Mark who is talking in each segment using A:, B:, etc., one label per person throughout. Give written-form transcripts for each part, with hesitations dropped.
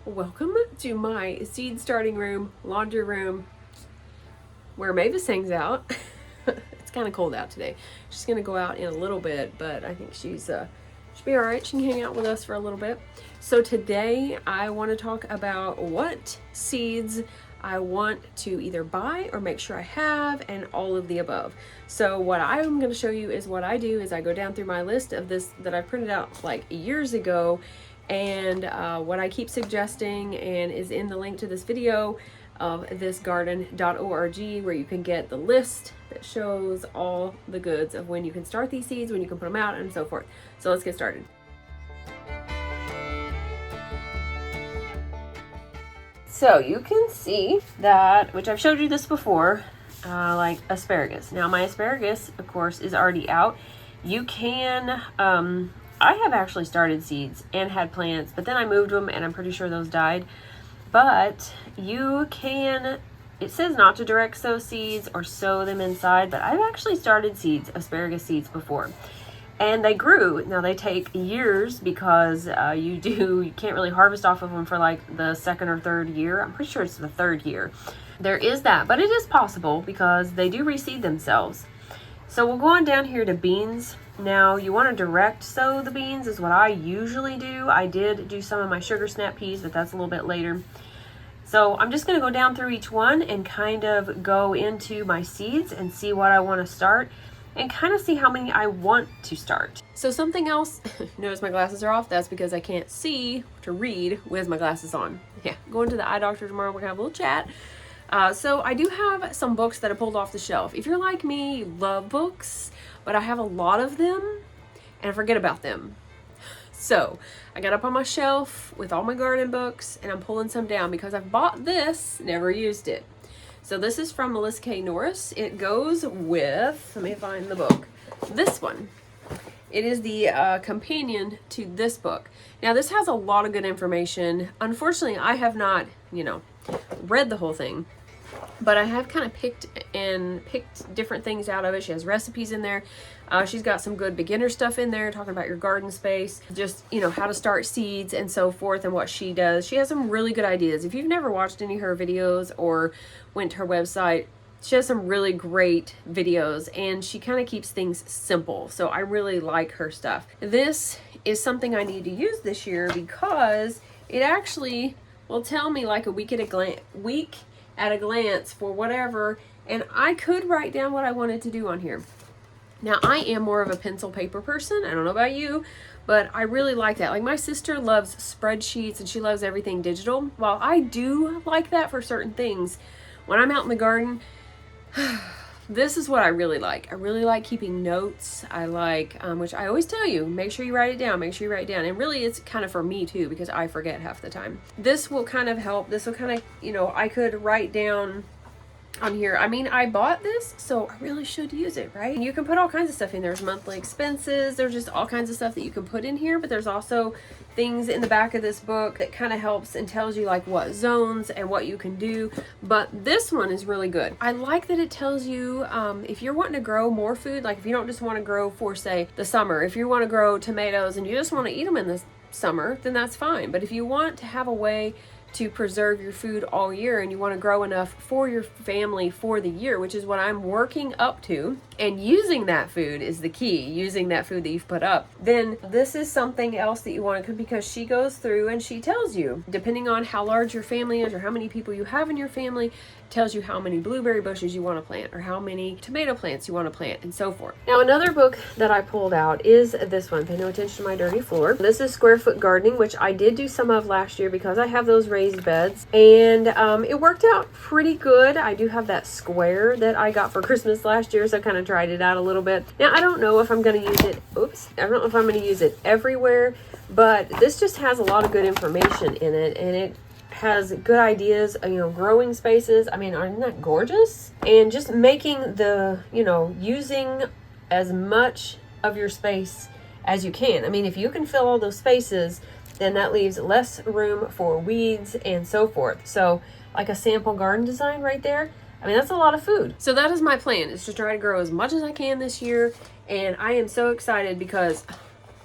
A: Welcome to my seed starting room, laundry room, where Mavis hangs out. It's kind of cold out today. She's gonna go out in a little bit, but I think she'll be all right. She can hang out with us for a little bit. So today I want to talk about what seeds I want to either buy or make sure I have, and all of the above. So what I'm going to show you is what I do is I go down through my list of this that I printed out like years ago, and what I keep suggesting and is in the link to this video of thisgarden.org, where you can get the list that shows all the goods of when you can start these seeds, when you can put them out, and so forth. So let's get started. So you can see that, which I've showed you this before, like asparagus. Now my asparagus, of course, is already out. You can, I have actually started seeds and had plants, but then I moved them and I'm pretty sure those died. But you can, it says not to direct sow seeds or sow them inside, but I've actually started seeds, asparagus seeds before. And they grew. Now they take years because you can't really harvest off of them for like the second or third year. I'm pretty sure it's the third year. There is that, but it is possible because they do reseed themselves. So we'll go on down here to beans. Now you want to direct sow the beans is what I usually do. I did do some of my sugar snap peas, but that's a little bit later. So I'm just going to go down through each one and kind of go into my seeds and see what I want to start, and kind of see how many I want to start. So something else, notice my glasses are off. That's because I can't see to read with my glasses on. Yeah, going to the eye doctor tomorrow. We're gonna have a little chat. So I do have some books that I pulled off the shelf. If you're like me, you love books, but I have a lot of them and I forget about them. So I got up on my shelf with all my garden books and I'm pulling some down because I've bought this, never used it. So this is from Melissa K Norris. It goes with, let me find the book, this one. It is the companion to this book. Now this has a lot of good information. Unfortunately, I have not, read the whole thing, but I have kind of picked different things out of it. She has recipes in there. She's got some good beginner stuff in there, talking about your garden space, just, how to start seeds and so forth, and what she does. She has some really good ideas. If you've never watched any of her videos or went to her website, she has some really great videos, and she kind of keeps things simple. So I really like her stuff. This is something I need to use this year because it actually will tell me like a week at a glance for whatever, and I could write down what I wanted to do on here. Now I am more of a pencil paper person. I don't know about you, but I really like that. Like my sister loves spreadsheets and she loves everything digital. While I do like that for certain things, when I'm out in the garden, this is what I really like. I really like keeping notes. I like, which I always tell you, make sure you write it down, make sure you write it down. And really it's kind of for me too, because I forget half the time. This will kind of help. This will kind of, I could write down on here. I mean, I bought this, so I really should use it, right? And you can put all kinds of stuff in. There's monthly expenses. There's just all kinds of stuff that you can put in here, but there's also things in the back of this book that kind of helps and tells you like what zones and what you can do. But this one is really good. I like that it tells you if you're wanting to grow more food, like if you don't just want to grow for, say, the summer, if you want to grow tomatoes and you just want to eat them in the summer, then that's fine. But if you want to have a way to preserve your food all year and you want to grow enough for your family for the year, which is what I'm working up to, and using that food is the key, using that food that you've put up, then this is something else that you want to, because she goes through and she tells you, depending on how large your family is or how many people you have in your family, tells you how many blueberry bushes you want to plant or how many tomato plants you want to plant and so forth. Now another book that I pulled out is this one, Pay No Attention to My Dirty Floor. This is Square Foot Gardening, which I did do some of last year because I have those raised beds, and it worked out pretty good. I do have that square that I got for Christmas last year, so I kind of tried it out a little bit. Now I don't know if I'm going to use it, I don't know if I'm going to use it everywhere, but this just has a lot of good information in it, and it has good ideas, growing spaces. I mean, aren't that gorgeous? And just making the, using as much of your space as you can. I mean, if you can fill all those spaces, then that leaves less room for weeds and so forth. So like a sample garden design right there, I mean, that's a lot of food. So that is my plan, is to try to grow as much as I can this year. And I am so excited because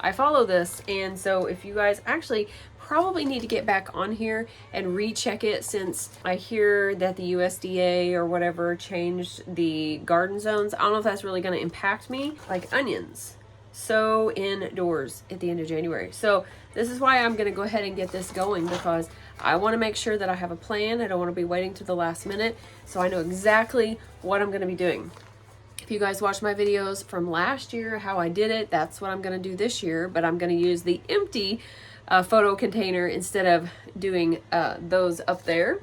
A: I follow this. And so if you guys actually probably need to get back on here and recheck it, since I hear that the USDA or whatever changed the garden zones. I don't know if that's really going to impact me. Like onions, sow indoors at the end of January. So this is why I'm going to go ahead and get this going, because I want to make sure that I have a plan. I don't want to be waiting to the last minute. So I know exactly what I'm going to be doing. If you guys watched my videos from last year, how I did it, that's what I'm going to do this year. But I'm going to use the empty photo container instead of doing those up there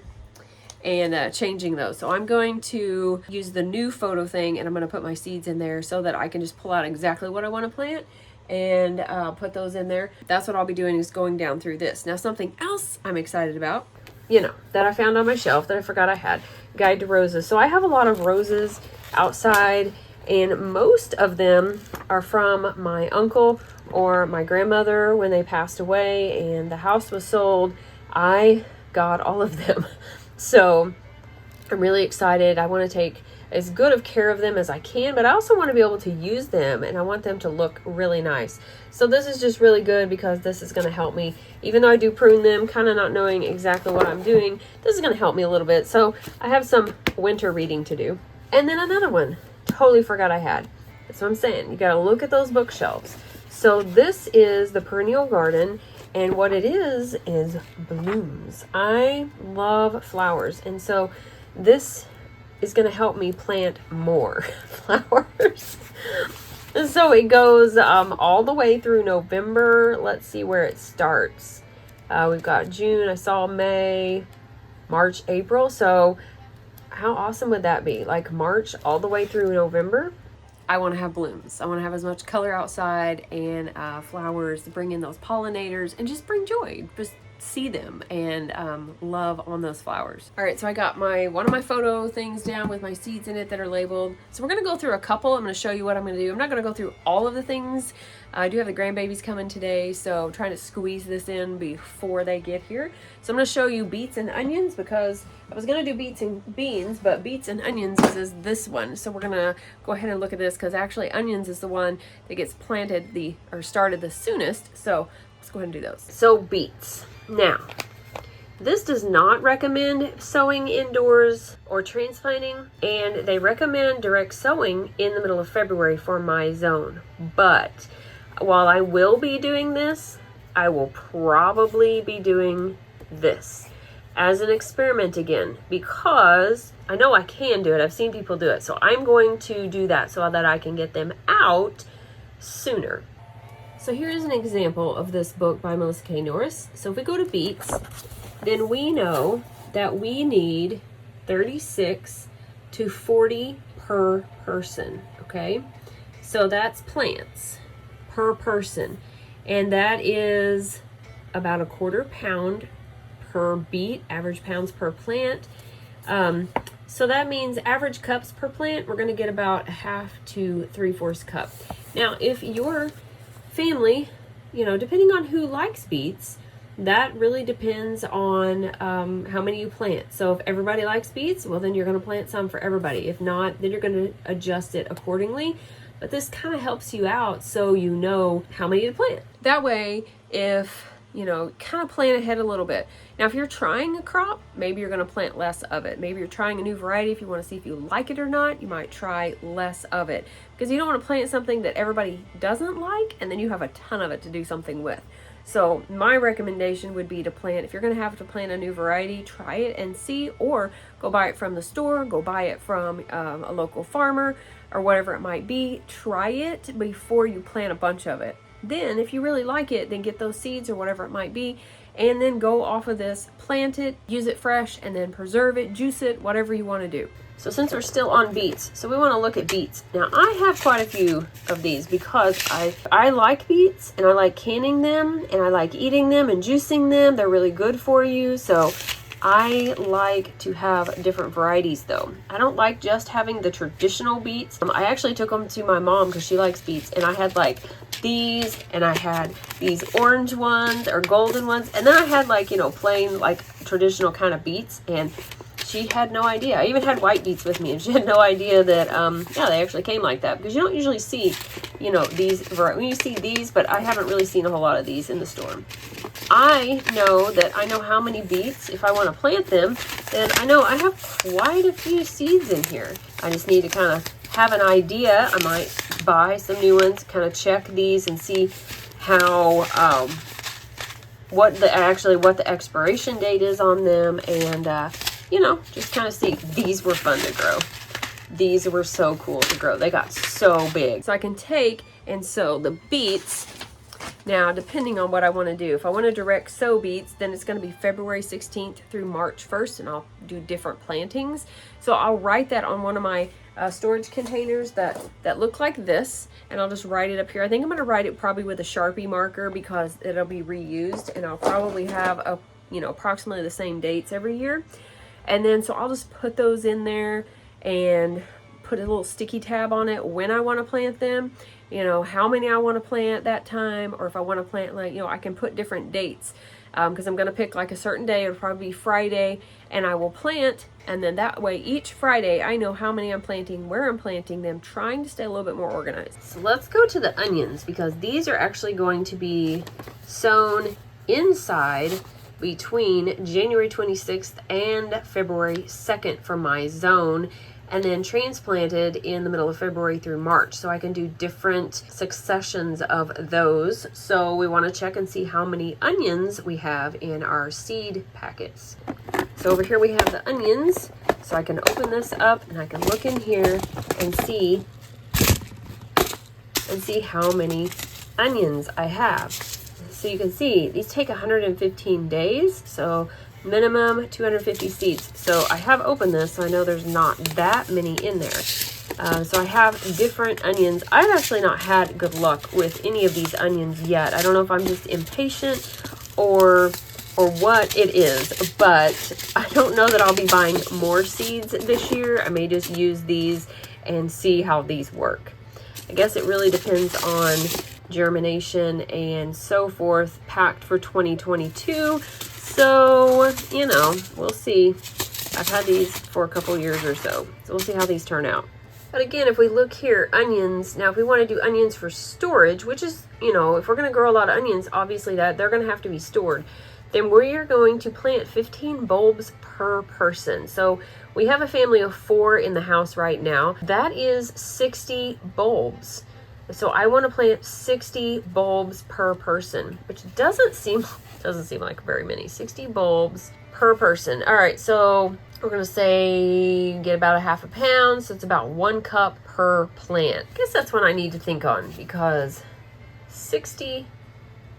A: and changing those. So I'm going to use the new photo thing, and I'm going to put my seeds in there so that I can just pull out exactly what I want to plant and put those in there. That's what I'll be doing, is going down through this. Now, something else I'm excited about, you know, that I found on my shelf that I forgot I had, Guide to Roses. So I have a lot of roses outside, and most of them are from my uncle or my grandmother when they passed away and the house was sold. I got all of them. So I'm really excited. I want to take as good of care of them as I can, but I also want to be able to use them, and I want them to look really nice. So this is just really good, because this is going to help me, even though I do prune them, kind of not knowing exactly what I'm doing. This is going to help me a little bit. So I have some winter reading to do. And then another one, totally forgot I had. That's what I'm saying. You got to look at those bookshelves. So this is the Perennial Garden, and what it is blooms. I love flowers, and so this is going to help me plant more flowers. So it goes all the way through November. Let's see where it starts. We've got June, I saw May, March, April. So how awesome would that be? Like March all the way through November. I want to have blooms. I want to have as much color outside and flowers to bring in those pollinators and just bring joy. Just see them and love on those flowers. All right, so I got one of my photo things down with my seeds in it that are labeled. So we're going to go through a couple. I'm going to show you what I'm going to do. I'm not going to go through all of the things. I do have the grandbabies coming today, so I'm trying to squeeze this in before they get here. So I'm going to show you beets and onions, because I was going to do beets and beans, but beets and onions is this one. So we're going to go ahead and look at this, because actually onions is the one that gets planted or started the soonest. So let's go ahead and do those. So beets. Now, this does not recommend sowing indoors or transplanting, and they recommend direct sowing in the middle of February for my zone. But while I will be doing this, I will probably be doing this as an experiment again, because I know I can do it. I've seen people do it. So I'm going to do that so that I can get them out sooner. So here's an example of this book by Melissa K Norris. So if we go to beets, then we know that we need 36 to 40 per person, okay? So that's plants per person, and that is about a 1/4 pound per beet, average pounds per plant. So that means average cups per plant, we're gonna get about 1/2 to 3/4 cup. Now, if your family, you know, depending on who likes beets, that really depends on how many you plant. So if everybody likes beets, well, then you're going to plant some for everybody. If not, then you're going to adjust it accordingly. But this kind of helps you out so you know how many to plant. That way, if you know, kind of plan ahead a little bit. Now, if you're trying a crop, maybe you're going to plant less of it. Maybe you're trying a new variety. If you want to see if you like it or not, you might try less of it, because you don't want to plant something that everybody doesn't like and then you have a ton of it to do something with. So my recommendation would be to plant, if you're going to have to plant a new variety, try it and see, or go buy it from the store, go buy it from a local farmer or whatever it might be. Try it before you plant a bunch of it. Then if you really like it, then get those seeds or whatever it might be, and then go off of this, plant it, use it fresh, and then preserve it, juice it, whatever you want to do. So since we're still on beets, so we want to look at beets. Now I have quite a few of these because I like beets, and I like canning them, and I like eating them and juicing them. They're really good for you. So I like to have different varieties though. I don't like just having the traditional beets. I actually took them to my mom because she likes beets, and I had like these, and I had these orange ones or golden ones, and then I had like, you know, plain like traditional kind of beets, and she had no idea. I even had white beets with me, and she had no idea that, yeah, they actually came like that. Because you don't usually see, you know, these, when you see these, but I haven't really seen a whole lot of these in the store. I know that I know how many beets, if I want to plant them, then I know I have quite a few seeds in here. I just need to kind of have an idea. I might buy some new ones, kind of check these and see how, what the expiration date is on them, and you know, just kind of see. These were fun to grow. These were so cool to grow. They got so big. So I can take and sow the beets. Now, depending on what I want to do, if I want to direct sow beets, then it's going to be February 16th through March 1st, and I'll do different plantings. So I'll write that on one of my storage containers that look like this, and I'll just write it up here. I think I'm going to write it probably with a Sharpie marker because it'll be reused, and I'll probably have a, you know, approximately the same dates every year. And then so I'll just put those in there and put a little sticky tab on it when I want to plant them, you know, how many I want to plant that time, or if I want to plant, like, you know, I can put different dates because I'm going to pick like a certain day. It'll probably be Friday, and I will plant, and then that way each Friday I know how many I'm planting, where I'm planting them, trying to stay a little bit more organized. So let's go to the onions, because these are actually going to be sown inside between January 26th and February 2nd for my zone, and then transplanted in the middle of February through March. So I can do different successions of those. So we want to check and see how many onions we have in our seed packets. So over here we have the onions. So I can open this up and I can look in here and see how many onions I have. So you can see these take 115 days. So minimum 250 seeds. So I have opened this, so I know there's not that many in there. So I have different onions. I've actually not had good luck with any of these onions yet. I don't know if I'm just impatient or what it is, but I don't know that I'll be buying more seeds this year. I may just use these and see how these work. I guess it really depends on germination and so forth, packed for 2022. So, you know, we'll see. I've had these for a couple years or so. So we'll see how these turn out. But again, if we look here, onions, now if we want to do onions for storage, which is, you know, if we're going to grow a lot of onions, obviously that they're going to have to be stored, then we are going to plant 15 bulbs per person. So we have a family of 4 in the house right now. That is 60 bulbs. So I want to plant 60 bulbs per person, which doesn't seem like very many. 60 bulbs per person. All right, so we're going to say get about a half a pound, so it's about 1 cup per plant. I guess that's one I need to think on, because 60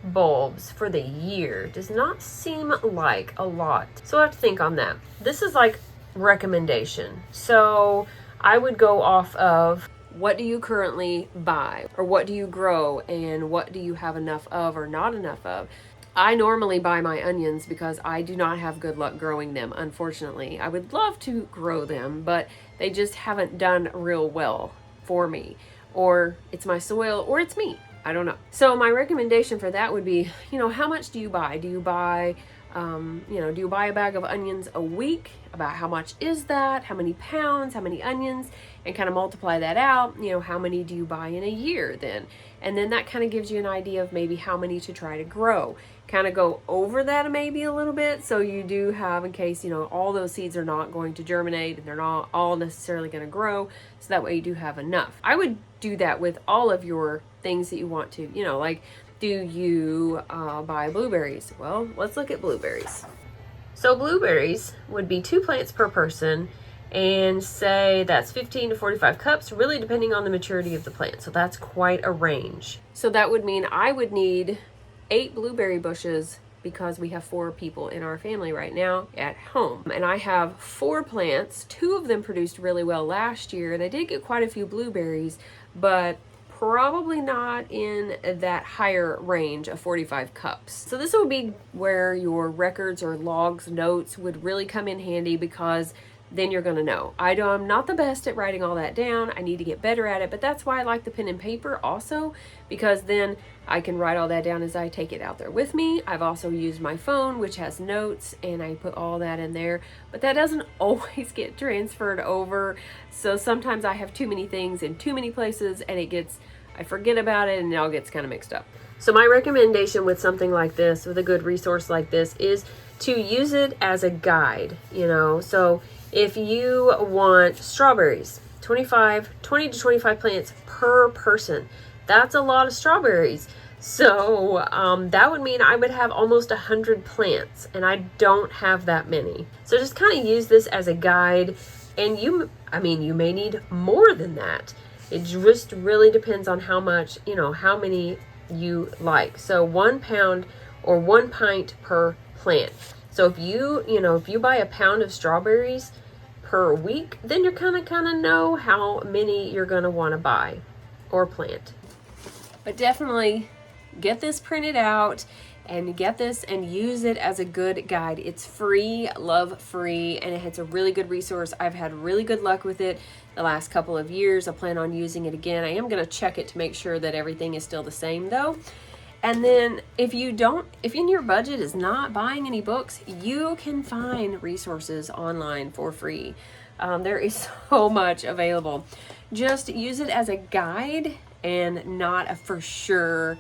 A: bulbs for the year does not seem like a lot. So I have to think on that. This is like recommendation. So I would go off of, what do you currently buy, or what do you grow, and what do you have enough of or not enough of? I normally buy my onions because I do not have good luck growing them, unfortunately. I would love to grow them, but they just haven't done real well for me. Or it's my soil, or it's me. I don't know. So my recommendation for that would be, you know, how much do you buy? Do you buy, do you buy a bag of onions a week? About how much is that? How many pounds? How many onions? And kind of multiply that out. You know, how many do you buy in a year then? And then that kind of gives you an idea of maybe how many to try to grow. Kind of go over that maybe a little bit, so you do have, in case, you know, all those seeds are not going to germinate and they're not all necessarily going to grow, so that way you do have enough. I would do that with all of your things that you want to, you know, like, do you buy blueberries? Well, let's look at blueberries. So blueberries would be 2 plants per person, and say that's 15 to 45 cups, really depending on the maturity of the plant. So that's quite a range. So that would mean I would need 8 blueberry bushes, because we have 4 people in our family right now at home. And I have 4 plants. 2 of them produced really well last year, and I did get quite a few blueberries, but probably not in that higher range of 45 cups. So this would be where your records or logs, notes would really come in handy, because then you're going to know. I'm not the best at writing all that down. I need to get better at it, but that's why I like the pen and paper also, because then I can write all that down as I take it out there with me. I've also used my phone, which has notes, and I put all that in there, but that doesn't always get transferred over. So sometimes I have too many things in too many places, and I forget about it, and it all gets kind of mixed up. So my recommendation with something like this, with a good resource like this, is to use it as a guide, So if you want strawberries, 20 to 25 plants per person, that's a lot of strawberries. So that would mean I would have almost 100 plants, and I don't have that many. So just kind of use this as a guide, and you may need more than that. It just really depends on how much, how many you like. So 1 pound or 1 pint per plant. So if you buy a pound of strawberries per week, then you're kind of know how many you're going to want to buy or plant. But definitely get this printed out and get this and use it as a good guide. It's free, love free, and it's a really good resource. I've had really good luck with it the last couple of years. I plan on using it again. I am going to check it to make sure that everything is still the same though. And then if in your budget is not buying any books, you can find resources online for free. There is so much available. Just use it as a guide and not a for sure,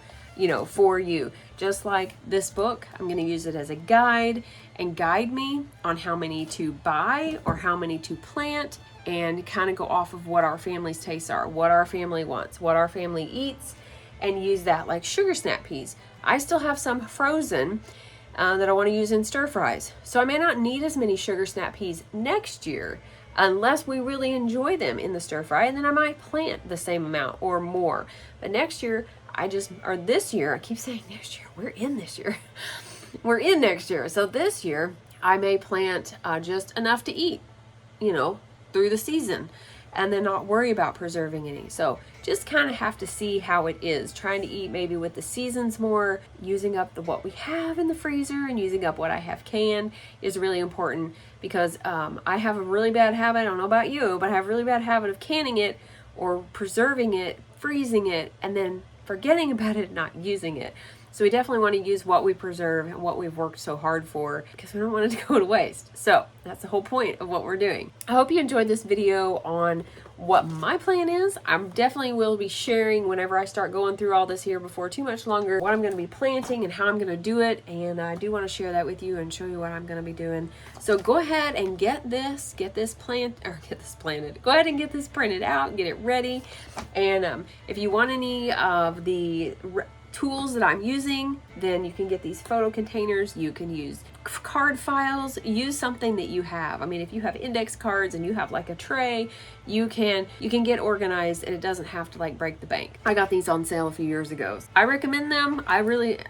A: for you. Just like this book, I'm going to use it as a guide and guide me on how many to buy or how many to plant, and kind of go off of what our family's tastes are, what our family wants, what our family eats, and use that. Like sugar snap peas, I still have some frozen that I want to use in stir fries. So I may not need as many sugar snap peas next year unless we really enjoy them in the stir fry, and then I might plant the same amount or more. But next year, this year, I keep saying next year, we're in this year. We're in next year. So this year, I may plant just enough to eat, through the season, and then not worry about preserving any. So just kind of have to see how it is. Trying to eat maybe with the seasons more, using up what we have in the freezer and using up what I have canned is really important, because I have a really bad habit, I don't know about you, but I have a really bad habit of canning it or preserving it, freezing it, and then forgetting about it, not using it. So we definitely want to use what we preserve and what we've worked so hard for, because we don't want it to go to waste. So that's the whole point of what we're doing. I hope you enjoyed this video on what my plan is. I definitely will be sharing whenever I start going through all this here before too much longer, what I'm going to be planting and how I'm going to do it. And I do want to share that with you and show you what I'm going to be doing. So go ahead and get this planted. Go ahead and get this printed out, get it ready. And if you want any of the tools that I'm using, then you can get these photo containers. You can use card files, use something that you have. I mean, if you have index cards and you have like a tray, you can get organized, and it doesn't have to like break the bank. I got these on sale a few years ago. I recommend them. I really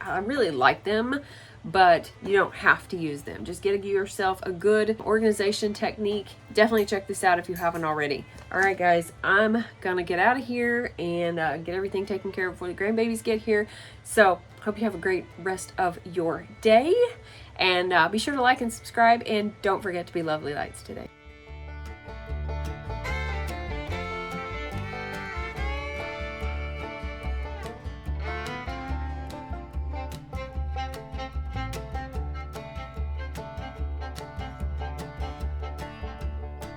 A: like them, but you don't have to use them. Just get yourself a good organization technique. Definitely check this out if you haven't already. All right, guys, I'm gonna get out of here and get everything taken care of before the grandbabies get here. So hope you have a great rest of your day, and be sure to like and subscribe, and don't forget to be lovely lights today.